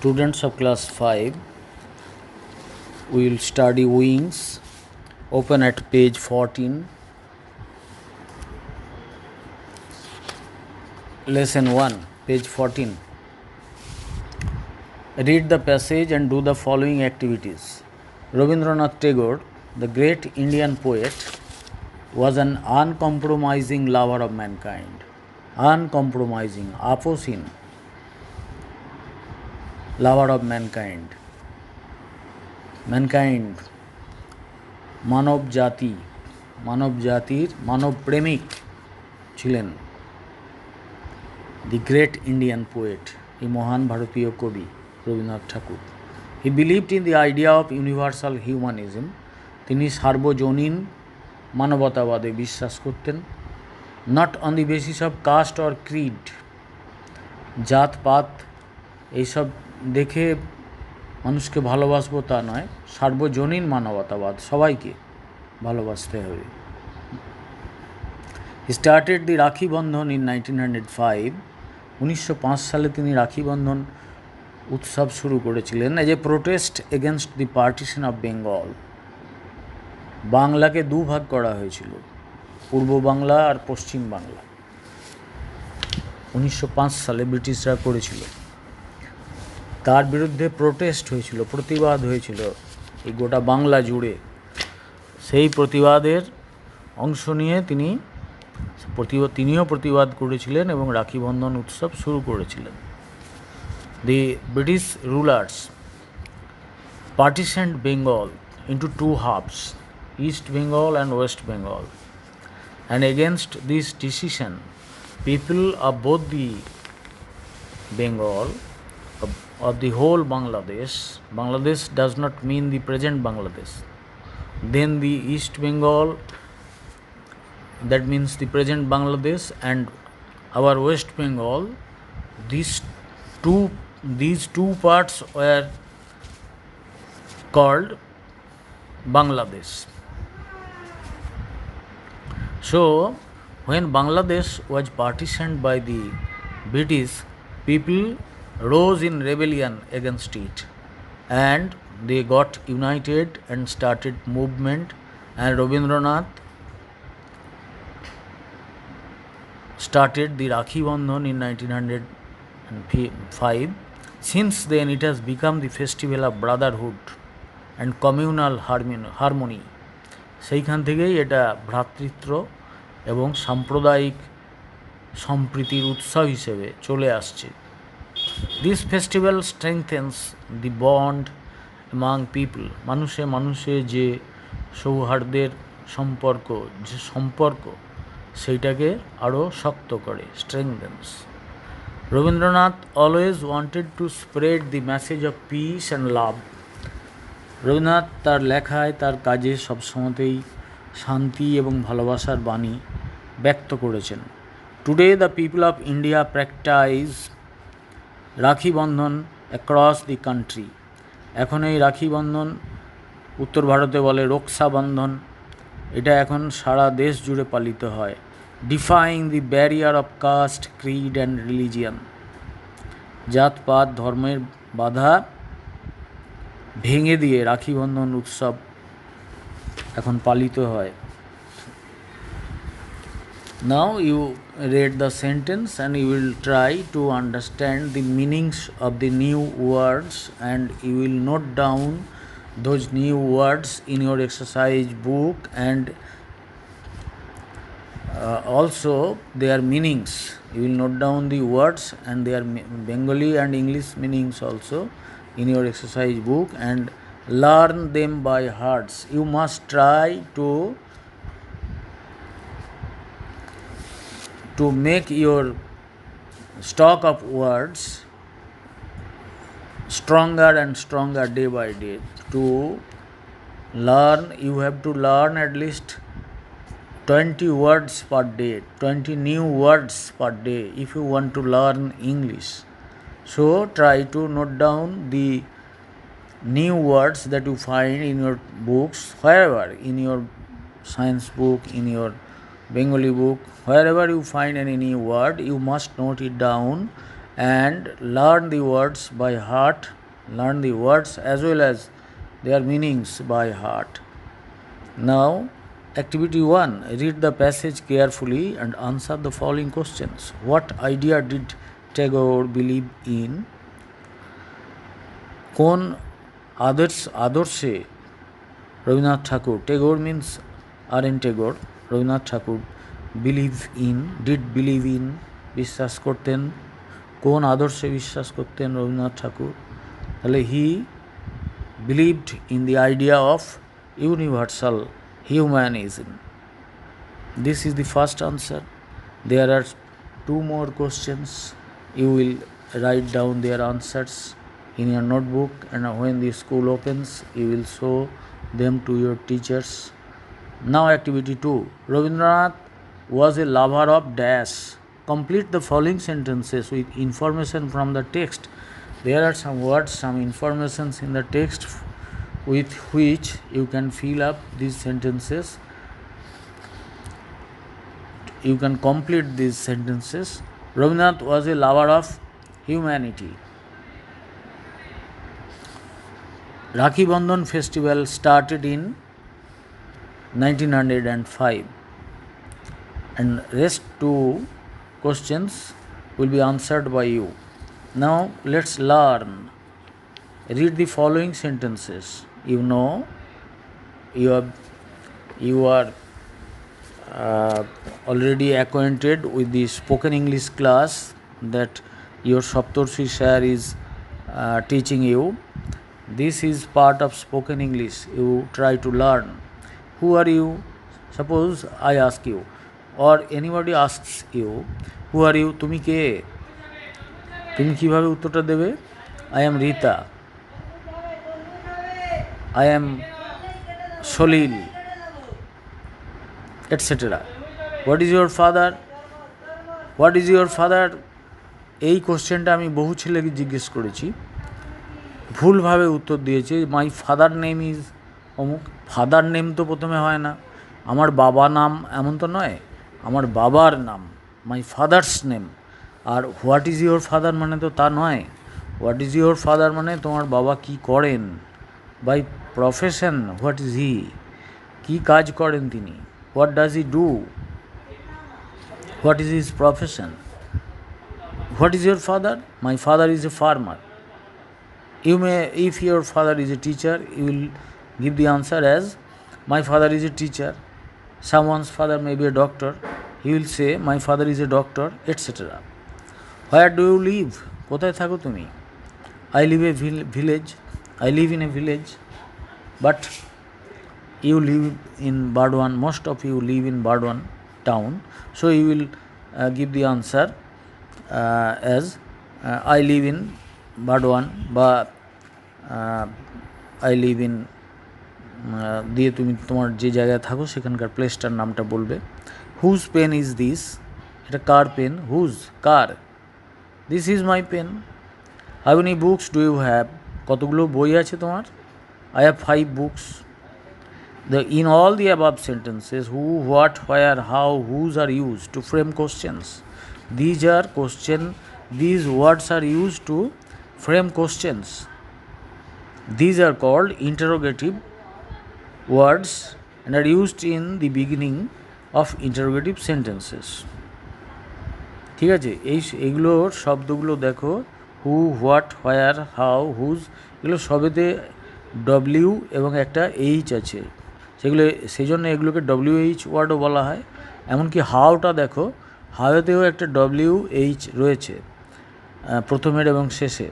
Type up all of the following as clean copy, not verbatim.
Students of class 5, we will study wings. Open at page 14. Lesson 1, page 14. Read the passage and do the following activities. Rabindranath Tagore, the great Indian poet, was an uncompromising lover of mankind. Uncompromising, আপোষহীন lover of mankind. Mankind, মানব জাতির মানব প্রেমিক ছিলেন the great Indian poet, এই মহান ভারতীয় কবি রবীন্দ্রনাথ ঠাকুর. He believed in the idea of universal humanism. তিনি সার্বজনীন মানবতাবাদে বিশ্বাস করতেন. Not on the basis of caste or creed. জাতপাত এইসব দেখে মানুষকে ভালোবাসবো তা নয়, সার্বজনীন মানবতাবাদ, সবাইকে ভালোবাসতে হবে. He started the Rakhi Bandhan in 1905. 1905 সালে তিনি রাখি বন্ধন উৎসব শুরু করেছিলেন as a protest against the partition of Bengal. বাংলাকে দুভাগ করা হয়েছিল, পূর্ব বাংলা আর পশ্চিম বাংলা. 1905 সালে ব্রিটিশরা করেছিল, তার বিরুদ্ধে প্রোটেস্ট হয়েছিল, প্রতিবাদ হয়েছিল এই গোটা বাংলা জুড়ে. সেই প্রতিবাদের অংশ নিয়ে তিনিও প্রতিবাদ করেছিলেন এবং রাখি বন্ধন উৎসব শুরু করেছিলেন. The British rulers partitioned Bengal into two halves, East Bengal and West Bengal. And against this decision, people of both the Bengal, of the whole Bangladesh does not mean the present Bangladesh, then the East Bengal, that means the present Bangladesh, and our West Bengal, these two parts were called Bangladesh. So when Bangladesh was partitioned by the British, people rose in rebellion against it, and they got united and started movement, and Rabindranath started the Rakhi Bandhan in 1905. Since then it has become the festival of brotherhood and communal harmony. সেইখান থেকেই এটা ভ্রাতৃত্ব এবং সাম্প্রদায়িক সম্প্রীতির উৎসব হিসেবে চলে আসছে. This festival strengthens the bond among people. মানুষে যে সৌহার্দ্যের সম্পর্ক সেইটাকে আরও শক্ত করে, strengthens. Rabindranath always wanted to spread the message of peace and love. Rabindranath তার লেখায়, তার কাজে সবসময়তেই শান্তি এবং ভালোবাসার বাণী ব্যক্ত করেছেন. Today the people of India practice Rakhi Bandhan across the country. এখন এই রাখি বন্ধন, উত্তর ভারতে বলে রক্ষা বন্ধন, এটা এখন সারা দেশ জুড়ে পালিত হয়. Defying the barrier of caste, creed and religion. জাতপাত ধর্মের বাধা ভেঙে দিয়ে রাখি বন্ধন উৎসব এখন পালিত হয়. Now you read the sentence and you will try to understand the meanings of the new words, and you will note down those new words in your exercise book, and also their meanings. You will note down the words and their Bengali and English meanings also in your exercise book, and learn them by heart. You must try to make your stock of words stronger and stronger day by day. To learn, you have to learn at least 20 words per day, 20 new words per day if you want to learn English. So try to note down the new words that you find in your books, wherever, in your science book, in your Bengali book, wherever you find any new word, you must note it down and learn the words by heart, learn the words as well as their meanings by heart. Now, activity 1, read the passage carefully and answer the following questions. What idea did Tagore believe in? কোন আদর্শে Rabindranath Thakur, Tagore means R N Tagore, Rabindranath Thakur believe in, did believe in, বিশ্বাস করতেন, কোন আদর্শে বিশ্বাস করতেন রবীন্দ্রনাথ ঠাকুর? তাহলে he believed in the idea of universal humanism. This is the first answer. There are 2 more questions. You will write down their answers in your notebook, and when the school opens you will show them to your teachers. Now activity 2, Rabindranath was a lover of dash. Complete the following sentences with information from the text. There are some words, some informations in the text with which you can fill up these sentences. You can complete these sentences. Rabindranath was a lover of humanity. Rakhi Bandhan festival started in 1905, and rest 2 questions will be answered by you. Now let's learn. Read the following sentences. You know, you are already acquainted with the spoken English class that your Saptarshi sir is teaching you. This is part of spoken English. You try to learn. Who are you? Suppose I ask you, or anybody asks you, who are you? তুমি কে? তুমি কিভাবে উত্তরটা দেবে? I am Rita. I am Solil, etc. What is your father? What is your father? এই কোশ্চেনটা আমি বহু ছেলেকে জিজ্ঞেস করেছি, ভুলভাবে উত্তর দিয়েছে। মাই ফাদার নেম ইজ অমুক। ফাদার নেম তো প্রথমে হয় না, আমার বাবা নাম এমন তো নয়, আমার বাবার নাম, মাই ফাদার্স নেম। আর হোয়াট ইজ ইয়োর ফাদার মানে তো তা নয়। হোয়াট ইজ ইয়োর ফাদার মানে তোমার বাবা কি করেন, by profession what is he, কী কাজ করেন তিনি, what does he do, what is his profession. What is your father? My father is a farmer. You may, if your father is a teacher, you will give the answer as my father is a teacher. Someone's father may be a doctor, he will say my father is a doctor, etc. Where do you live? কোথায় থাকো তুমি? I live a village. I live in a village. But you live in Burdwan. Most of you live in Burdwan town. So you will give the answer as I live in Burdwan বা I live in দিয়ে তুমি তোমার যে জায়গায় থাকো সেখানকার প্লেসটার নামটা বলবে। Whose pen is this? এটা কার পেন? হুজ, কার? This is my pen. How many books do you have? কতগুলো বই আছে তোমার? I have 5 books. In all the above sentences, who, what, where, how, whose are used to frame questions. These words are used to frame questions. These are called interrogative words and are used in the beginning of interrogative sentences. ঠিক আছে, এইগুলোর শব্দগুলো দেখো, হু, what, where, how, whose, এগুলো সবেতে W এবং একটা H আছে, সেই জন্য এগুলোকে WH ওয়ার্ডও বলা হয়। এমনকি হাউটা দেখো, হাউতেও একটা WH রয়েছে প্রথমের এবং শেষে,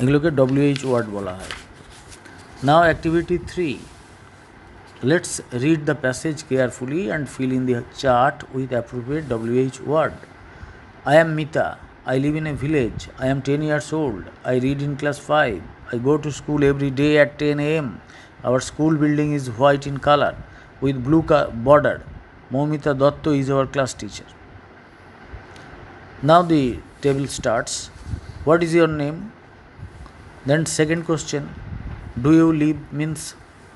এগুলোকে WH ওয়ার্ড বলা হয়। Now activity 3, let's read the passage carefully and fill in the chart with appropriate WH word. I am Mita. I live in a village. I am 10 years old. I read in class 5. I go to school every day at 10 a.m. Our school building is white in color with blue border. Momita Dotto is our class teacher. Now the table starts. What is your name? Then second question, do you live means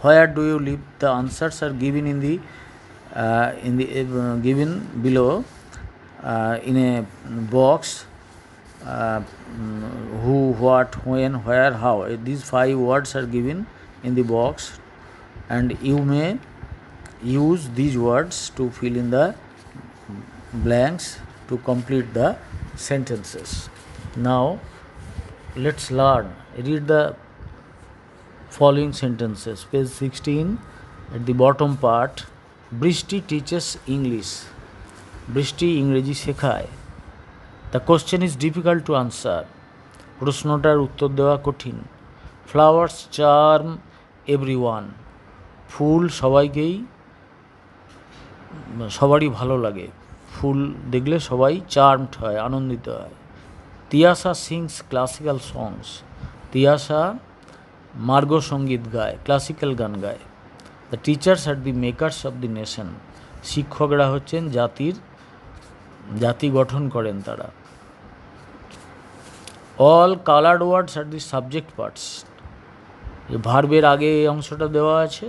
where do you live? The answers are given in the given below in a box who, what, when, where, how. These 5 words are given in the box, and you may use these words to fill in the blanks to complete the sentences. Now let's learn. Read the following sentences. Page 16, at the bottom part. Brishti teaches English. Brishti ইংরেজি শেখায়। The question is difficult to answer. প্রশ্নটার উত্তর দেওয়া কঠিন। Flowers charm everyone. ফুল সবারই ভালো লাগে। ফুল দেখলে সবাই চার্মড হয়, আনন্দিত হয়। Tiyasha sings classical songs. Tiyasha মার্গ সঙ্গীত গায়, ক্লাসিক্যাল গান গায়। The teachers are the makers of the nation. শিক্ষকরা হচ্ছেন জাতি গঠন করেন তারা। All coloured words are the subject parts. ভার্বের আগে এই অংশটা দেওয়া আছে।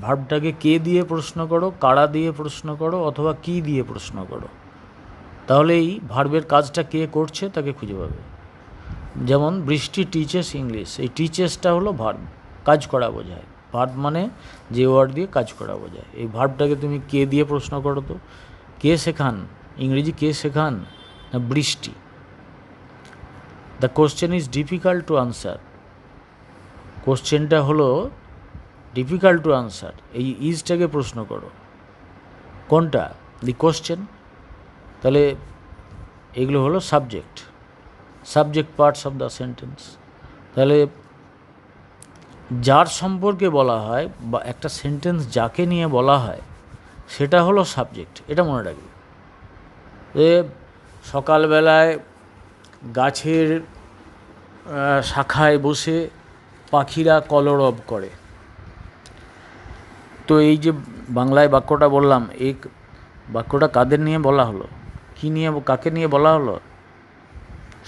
ভার্বটাকে কে দিয়ে প্রশ্ন করো, কারা দিয়ে প্রশ্ন করো, অথবা কি দিয়ে প্রশ্ন করো, তাহলেই ভার্বের কাজটা কে করছে তাকে খুঁজে পাবে। যেমন বৃষ্টি টিচেস ইংলিশ, এই টিচেসটা হলো ভার্ব, কাজ করা বোঝায়। ভার্ব মানে যে ওয়ার্ড দিয়ে কাজ করা বোঝায়। এই ভার্বটাকে তুমি কে দিয়ে প্রশ্ন করো তো, কে শেখান ইংরেজি, কে শেখান না বৃষ্টি। The question is difficult to answer. কোশ্চেনটা হলো ডিফিকাল্ট টু আনসার, এই ইজটাকে প্রশ্ন করো। কোনটা? The question. তাহলে এগুলো হলো subject parts of the sentence. তাহলে যার সম্পর্কে বলা হয় বা একটা সেন্টেন্স যাকে নিয়ে বলা হয় সেটা হলো সাবজেক্ট, এটা মনে রাখবে। সকালবেলায় গাছের শাখায় বসে পাখিরা কলরব করে, তো এই যে বাংলায় বাক্যটা বললাম, এই বাক্যটা কাদের নিয়ে বলা হলো, কী নিয়ে, কাকে নিয়ে বলা হলো?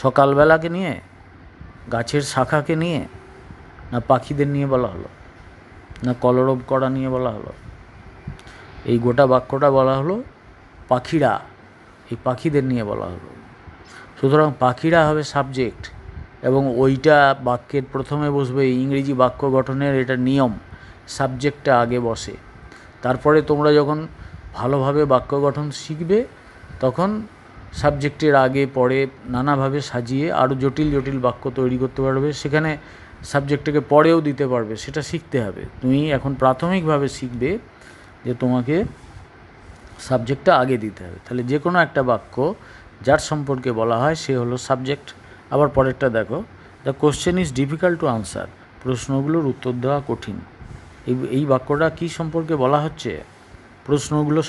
সকালবেলাকে নিয়ে, গাছের শাখাকে নিয়ে, না পাখিদের নিয়ে বলা হলো, না কলরব করা নিয়ে বলা হলো? এই গোটা বাক্যটা বলা হলো পাখিরা, এই পাখিদের নিয়ে বলা হলো। সুতরাং পাখিরা হবে সাবজেক্ট, এবং ওইটা বাক্যের প্রথমে বসবে। ইংরেজি বাক্য গঠনের এটা নিয়ম, সাবজেক্টটা আগে বসে। তারপরে তোমরা যখন ভালোভাবে বাক্য গঠন শিখবে তখন সাবজেক্টের আগে পরে নানাভাবে সাজিয়ে আরও জটিল বাক্য তৈরি করতে পারবে। সেখানে সাবজেক্টটাকে পরেও দিতে পারবে, সেটা শিখতে হবে। তুমি এখন প্রাথমিকভাবে শিখবে যে তোমাকে সাবজেক্টটা আগে দিতে হবে। তাহলে যে কোনো একটা বাক্য যার সম্পর্কে বলা হয় সে হলো সাবজেক্ট। আবার পরেরটা দেখো, the question is difficult to answer. প্রশ্নগুলোর উত্তর দেওয়া কঠিন। এই বাক্যটা কী সম্পর্কে বলা হচ্ছে? প্রশ্নগুলো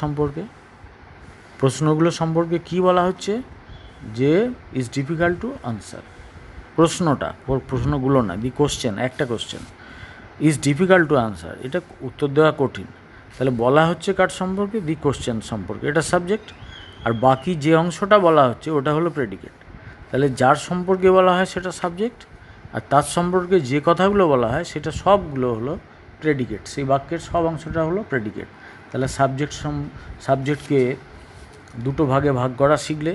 সম্পর্কে কী বলা হচ্ছে? যে ইজ ডিফিকাল্ট টু আনসার। প্রশ্নগুলো না, দি কোশ্চেন, একটা question is difficult to answer, এটা উত্তর দেওয়া কঠিন। তাহলে বলা হচ্ছে কার সম্পর্কে? দি কোশ্চেন সম্পর্কে, এটা সাবজেক্ট। আর বাকি যে অংশটা বলা হচ্ছে ওটা হলো প্রেডিকেট। তাহলে যার সম্পর্কে বলা হয় সেটা সাবজেক্ট, আর তার সম্পর্কে যে কথাগুলো বলা হয় সেটা সবগুলো হলো প্রেডিকেট। সেই বাক্যের সব অংশটা হলো প্রেডিকেট। তাহলে সাবজেক্টকে দুটো ভাগে ভাগ করা শিখলে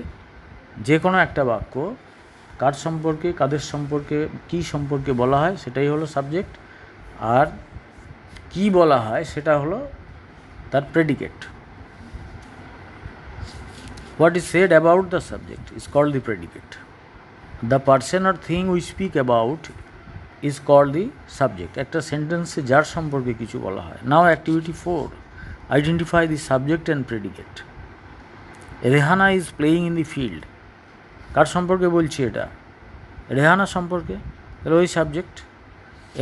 যে কোনো একটা বাক্য কার সম্পর্কে, কাদের সম্পর্কে, কী সম্পর্কে বলা হয় সেটাই হলো সাবজেক্ট, আর কি বলা হয় সেটা হলো তার predicate. What is said about the subject is called the predicate. The person or thing we speak about is called the subject. একটা সেন্টেন্সে যার সম্পর্কে কিছু বলা হয়। Now activity 4, identify the subject and predicate. Rehana is playing in the field. কার সম্পর্কে বলছি এটা? রেহানা সম্পর্কে, তাহলে ওই সাবজেক্ট।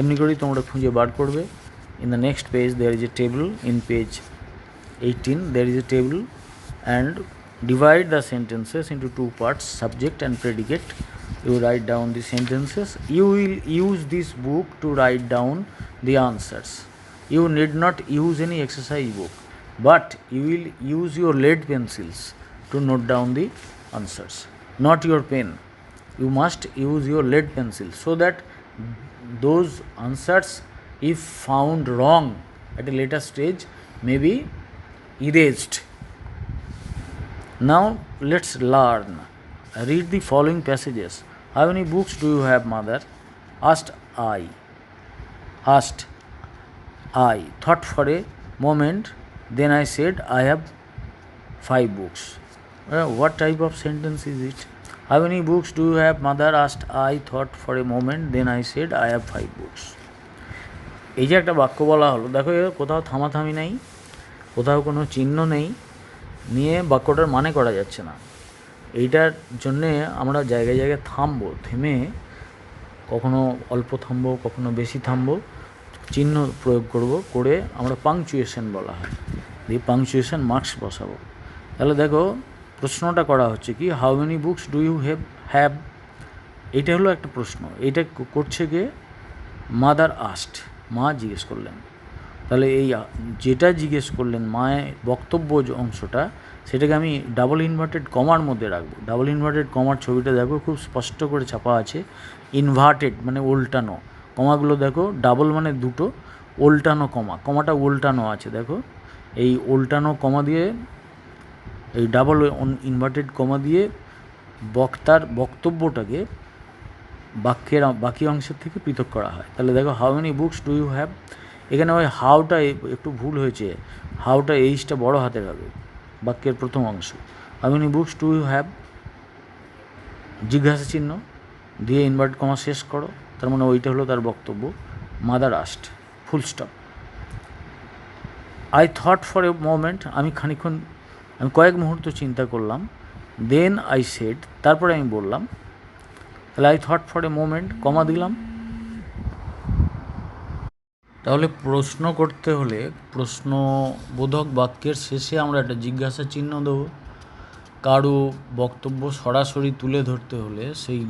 এমনি করেই তোমরা খুঁজে বার করবে। In the next page there is a table, in page 18 there is a table, and divide the sentences into 2 parts, subject and predicate. You write down the sentences. You will use this book to write down the answers. You need not use any exercise book, but you will use your lead pencils to note down the answers, not your pen. You must use your lead pencil so that those answers, if found wrong at a later stage, may be erased. Now let's learn. read the following passages. How many books do you have, mother? Asked I. Thought for a moment. Then I said, I have 5 books. What type of sentence is it? How many books do you have, mother? Asked I. Thought for a moment. Then I said, I have 5 books. এই যে একটা বাক্য বলা হলো, দেখো এর কোথাও থামাথামি নেই, কোথাও কোনো চিহ্ন নেই, নিয়ে বাক্যটার মানে করা যাচ্ছে না। এইটার জন্যে আমরা জায়গায় জায়গায় থামবো, থেমে কখনো অল্প থামবো, কখনো বেশি থামবো, চিহ্ন প্রয়োগ করব, করে আমরা পাংচুয়েশন বলা হয়, দিয়ে পাংচুয়েশন মার্কস বসাবো। তাহলে দেখো প্রশ্নটা করা হচ্ছে কি, how many books do you have. এইটা হলো একটা প্রশ্ন, এইটা করছে কে? মাদার আস্ট, মা জিজ্ঞেস করলেন। তাহলে এই যেটা জিজ্ঞেস করলেন মায়ের বক্তব্য অংশটা, সেটাকে আমি ডাবল ইনভার্টেড কমার মধ্যে রাখবো। ডাবল ইনভার্টেড কমার ছবিটা দেখো খুব স্পষ্ট করে ছাপা আছে। ইনভার্টেড মানে উল্টানো, কমাগুলো দেখো, ডাবল মানে দুটো, উল্টানো কমা, কমাটা উল্টানো আছে দেখো। এই উল্টানো কমা দিয়ে, এই ডাবল ইনভার্টেড কমা দিয়ে বক্তার বক্তব্যটাকে বাক্যের বাকি অংশের থেকে পৃথক করা হয়। তাহলে দেখো, how many books do you have, এখানে ওই হাউটা একটু ভুল হয়েছে, হাউটা এইচটা বড় হাতের হবে বাক্যের প্রথম অংশ। How many books do you have, জিজ্ঞাসা চিহ্ন দিয়ে ইনভার্ট কমা শেষ করো, তার মানে ওইটা হলো তার বক্তব্য। Mother asked, full stop. I thought for a moment, আমি কয়েক মুহূর্ত চিন্তা করলাম। দেন আই সেড, তারপরে আমি বললাম। তাহলে I thought for a moment, comma দিলাম। তাহলে প্রশ্ন করতে হলে প্রশ্নবোধক বাক্যের শেষে আমরা একটা জিজ্ঞাসা চিহ্ন দেবো। কারো বক্তব্য সরাসরি তুলে ধরতে হলে সেই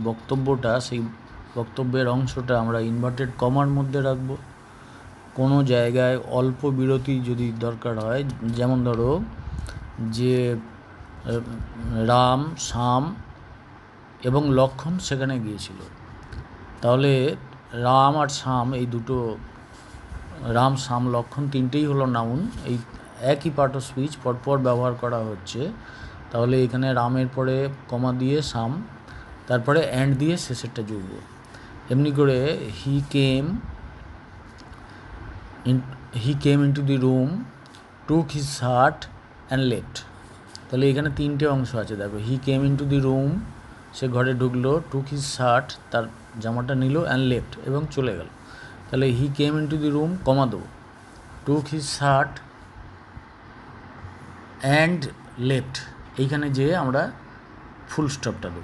বক্তব্যের অংশটা আমরা ইনভার্টেড কমার মধ্যে রাখবো। কোনো জায়গায় অল্প বিরতি যদি দরকার হয়, যেমন ধরো যে রাম, শ্যাম এবং লক্ষণ সেখানে গিয়েছিল, তাহলে রাম আর শ্যাম, এই দুটো, রাম, শ্যাম, লক্ষণ তিনটেই হলো নাউন, এই একই পার্ট অফ স্পিচ পরপর ব্যবহার করা হচ্ছে। তাহলে এখানে রামের পরে কমা দিয়ে শ্যাম, তারপরে অ্যান্ড দিয়ে শেষেরটা জুড়ব। এমনি করে he came into the room, took his shirt and left. তাহলে এখানে তিনটে অংশ আছে দেখো। হি কেম ইনটু দি রুম, সে ঘরে ঢুকলো, টুক হিজ শার্ট, তার জামাটা নিল, অ্যান্ড লেফট, এবং চলে গেল। তাহলে হি কেম ইনটু দি রুম, কমা দেবো, টুক হিজ শার্ট অ্যান্ড লেফট, এইখানে যেয়ে আমরা ফুল স্টপটা দেবো।